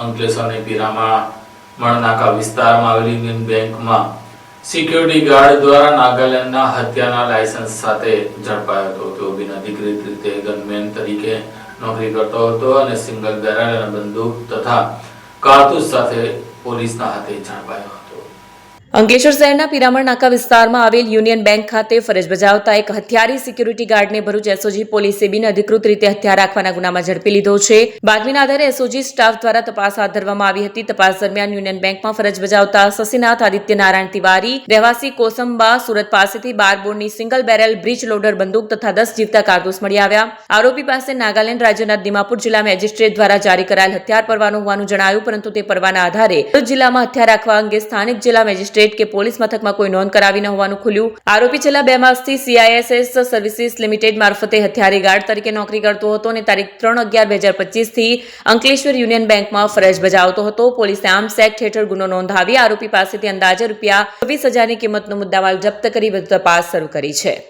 અંકલેશ્વરની પીરામણ નાકા વિસ્તારમાં આવેલી યુનિયન બેંકમાં સિક્યુરિટી ગાર્ડ દ્વારા નાગાલેન્ડના હત્યાના લાયસન્સ સાથે ઝડપાયો હતો। તેઓ બિનઅધિકૃત રીતે ગનમેન તરીકે નોકરી કરતો હતો અને સિંગલ બેરલ અને બંદૂક તથા કારતૂસ સાથે પોલીસના હાથે ઝડપાયો હતો। અંકલેશ્વર શહેરના પીરામણ નાકા વિસ્તારમાં આવેલ યુનિયન બેંક ખાતે ફરજ બજાવતા એક હથિયારી સિક્યુરિટી ગાર્ડને ભરૂચ એસઓજી પોલીસે બિનઅધિકૃત રીતે હથિયાર રાખવાના ગુનામાં ઝડપી લીધો છે। બાતમીના આધારે એસઓજી સ્ટાફ દ્વારા તપાસ હાથ ધરવામાં આવી હતી। તપાસ દરમિયાન યુનિયન બેંકમાં ફરજ બજાવતા શશીનાથ આદિત્ય નારાયણ તિવારી રહેવાસી કોસંબા સુરત પાસેથી 12 બોરની સિંગલ બેરલ બ્રીચ લોડર બંદૂક તથા 10 જીવતા કારતૂસ મળી આવ્યા। આરોપી પાસે નાગાલેન્ડ રાજ્યના દિમાપુર જિલ્લા મેજિસ્ટ્રેટ દ્વારા જારી કરાયેલ હથિયાર પરવાનો હોવાનું જણાયું, પરંતુ તે પરવાના આધારે ભરૂચ જિલ્લામાં હથિયાર રાખવા અંગે સ્થાનિક જિલ્લા મેજિસ્ટ્રેટ કે પોલીસ મથકમાં કોઈ નોંધ કરાવી ન હોવાનું ખુલ્યું। આરોપી છેલ્લા 2 માસથી CISS સર્વિસીસ લિમિટેડ મારફતે હથિયારી ગાર્ડ તરીકે નોકરી કરતો હતો અને તારીખ 3/11/2025 થી અંકલેશ્વર યુનિયન બેંકમાં ફરજ બજાવતો હતો। પોલીસે આર્મ્સ એક્ટ હેઠળ ગુનો નોંધાવી આરોપી પાસેથી અંદાજે ₹26,000ની કિંમતનો મુદ્દામાલ જપ્ત કરી વધુ તપાસ શરૂ કરી છે।